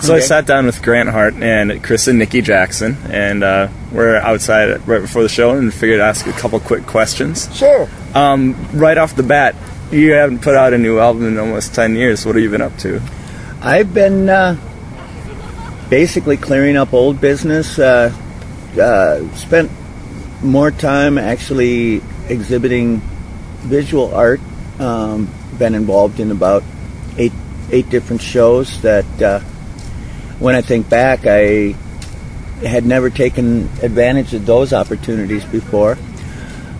So I sat down with Grant Hart and Chris and Nikki Jackson, and we're outside right before the show and figured to ask a couple quick questions. Sure. Right off the bat, you haven't put out a new album in almost 10 years. What have you been up to? I've been basically clearing up old business. Spent more time actually exhibiting visual art. Been involved in about eight different shows that, when I think back, I had never taken advantage of those opportunities before.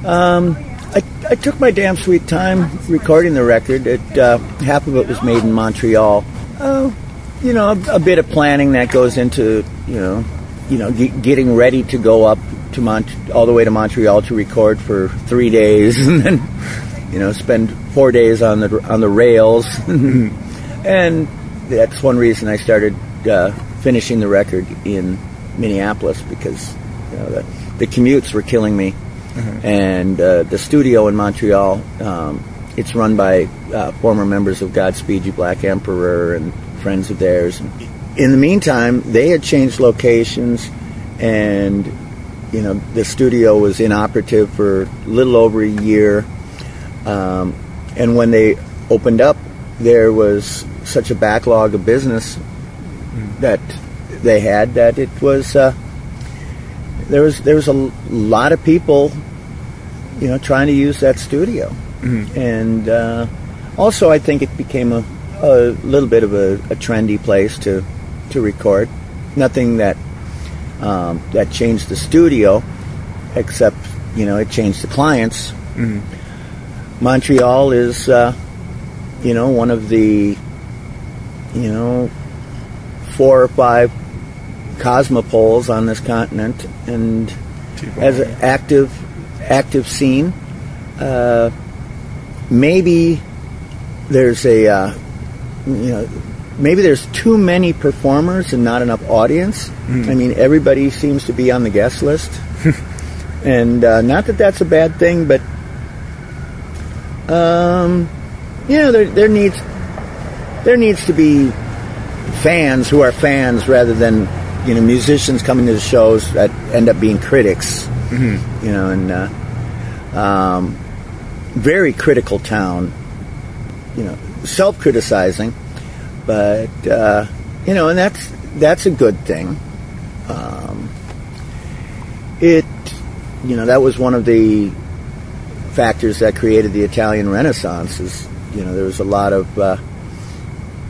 I took my damn sweet time recording the record. Half of it was made in Montreal. A bit of planning that goes into getting ready to go up to all the way to Montreal to record for 3 days, and then spend 4 days on the rails. And that's one reason I started finishing the record in Minneapolis, because the commutes were killing me. And the studio in Montreal, it's run by former members of Godspeed You Black Emperor and friends of theirs. In the meantime, they had changed locations, and the studio was inoperative for a little over a year. And when they opened up, there was such a backlog of business that they had that it was there was a lot of people trying to use that studio. And also I think it became a little bit of a trendy place to record. Nothing that changed the studio, except it changed the clients. Montreal is one of the 4 or 5 cosmopoles on this continent, and has an active scene. Maybe there's maybe there's too many performers and not enough audience. I mean, everybody seems to be on the guest list, and not that that's a bad thing, but there needs to be fans who are fans rather than musicians coming to the shows that end up being critics. And very critical town, self-criticizing, but and that's a good thing. That was one of the factors that created the Italian Renaissance. Is there was a lot of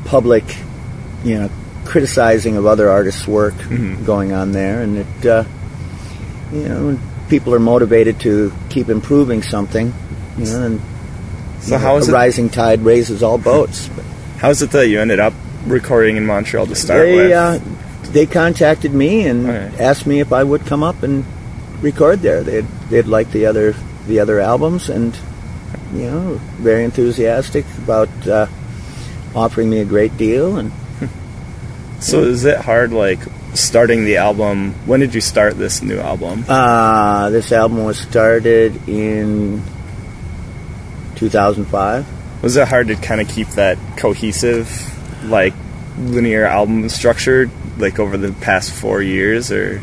public criticizing of other artists' work going on there, and it people are motivated to keep improving something, and so how is a rising tide raises all boats. How is it that you ended up recording in Montreal to start with? They contacted me and asked me if I would come up and record there. They'd liked the other albums, and very enthusiastic about offering me a great deal. And so is it hard, starting the album? When did you start this new album? This album was started in 2005. Was it hard to kind of keep that cohesive, linear album structure, over the past 4 years, or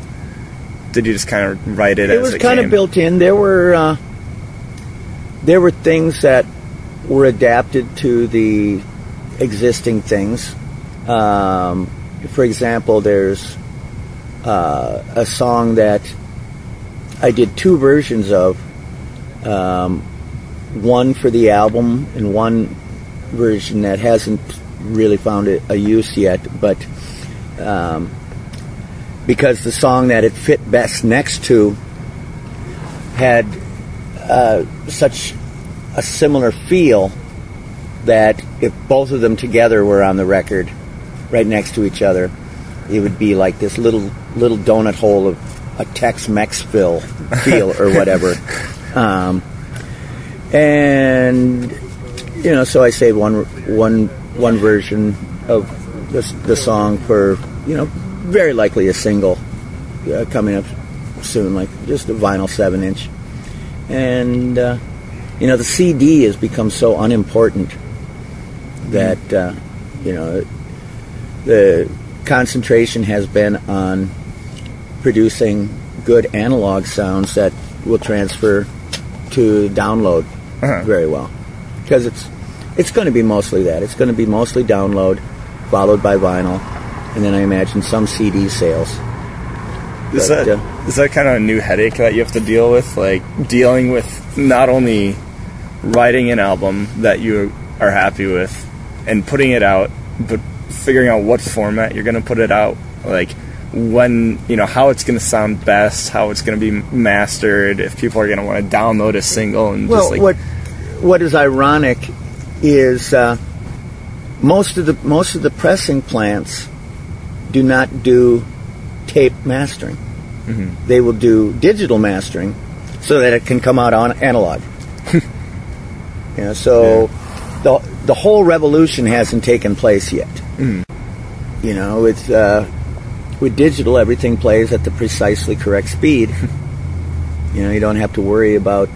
did you just kind of write it as it came? It was kind of built in. There were things that were adapted to the existing things. For example, there's a song that I did 2 versions of, one for the album and one version that hasn't really found a use yet, but because the song that it fit best next to had such a similar feel that if both of them together were on the record right next to each other, it would be like this little donut hole of a Tex-Mex feel or whatever. And so I saved one version of the song for very likely a single coming up soon, just a vinyl 7-inch. And the CD has become so unimportant that the concentration has been on producing good analog sounds that will transfer to download very well, because it's going to be mostly that. It's going to be mostly download, followed by vinyl, and then I imagine some CD sales. Is that kind of a new headache that you have to deal with, like dealing with not only writing an album that you are happy with and putting it out, but figuring out what format you're going to put it out, like when, how it's going to sound best, how it's going to be mastered, if people are going to want to download a single, and what is ironic is most of the pressing plants do not do tape mastering. Mm-hmm. They will do digital mastering so that it can come out on analog. The whole revolution hasn't taken place yet. Mm. With digital, everything plays at the precisely correct speed. You don't have to worry about,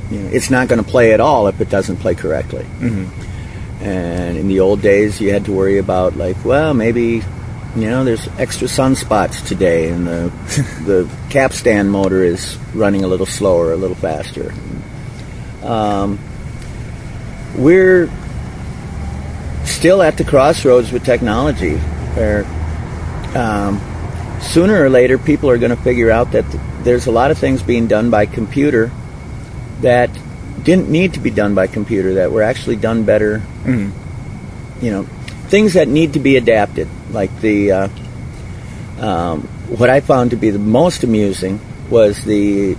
it's not going to play at all if it doesn't play correctly. Mm-hmm. And in the old days, you had to worry about, maybe, there's extra sunspots today, and the capstan motor is running a little slower, a little faster. We're still at the crossroads with technology, where sooner or later people are going to figure out that there's a lot of things being done by computer that didn't need to be done by computer, that were actually done better. Mm-hmm. Things that need to be adapted, like what I found to be the most amusing was the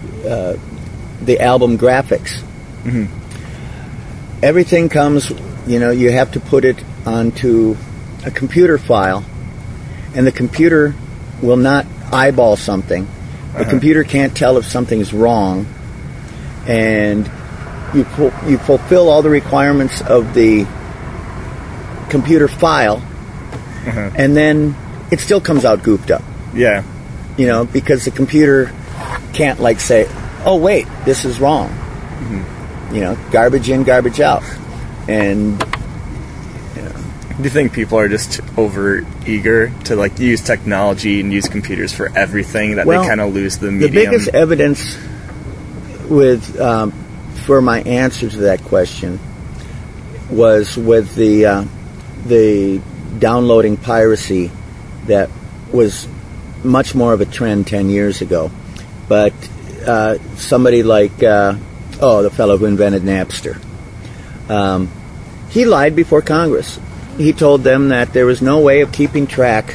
album graphics. Mm-hmm. Everything comes, you have to put it onto a computer file, and the computer will not eyeball something. The computer can't tell if something's wrong, and you fulfill all the requirements of the computer file, and then it still comes out goofed up. Yeah. Because the computer can't say, oh wait, this is wrong. Mm-hmm. Garbage in, garbage out. And do you think people are just over eager to use technology and use computers for everything, that they kind of lose the medium? The biggest evidence for my answer to that question was with the downloading piracy that was much more of a trend 10 years ago. But somebody like, the fellow who invented Napster, he lied before Congress. He told them that there was no way of keeping track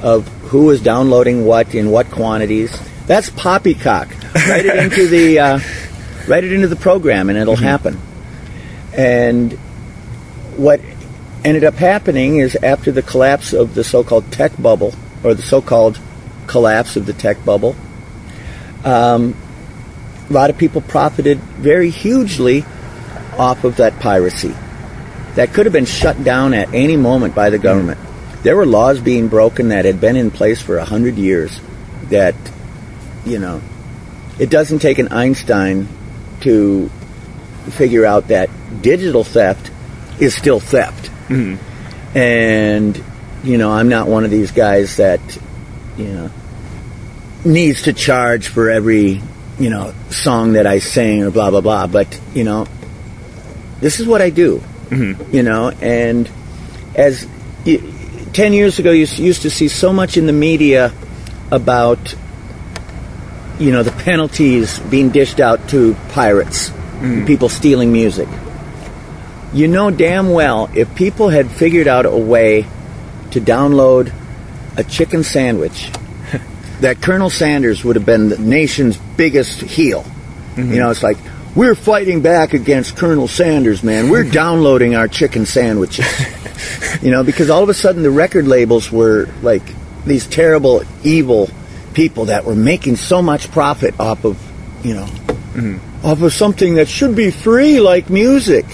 of who was downloading what in what quantities. That's poppycock. Write it into the program, and it'll happen. And what ended up happening is, after the collapse of the so-called tech bubble, or the so-called collapse of the tech bubble, a lot of people profited very hugely off of that piracy. That could have been shut down at any moment by the government. There were laws being broken that had been in place for 100 years that, it doesn't take an Einstein to figure out that digital theft is still theft. Mm-hmm. And, I'm not one of these guys that, needs to charge for every, song that I sing or blah, blah, blah. But, this is what I do. Mm-hmm. And as 10 years ago, you used to see so much in the media about, the penalties being dished out to pirates, people stealing music. Damn well, if people had figured out a way to download a chicken sandwich, that Colonel Sanders would have been the nation's biggest heel. Mm-hmm. It's like, we're fighting back against Colonel Sanders, man. We're downloading our chicken sandwiches. Because all of a sudden the record labels were like these terrible, evil people that were making so much profit off of, off of something that should be free, like music.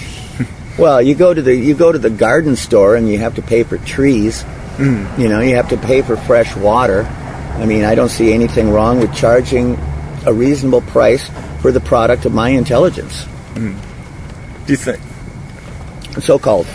Well, you go to the garden store and you have to pay for trees. You have to pay for fresh water. I mean, I don't see anything wrong with charging a reasonable price for the product of my intelligence. Do you think? So-called.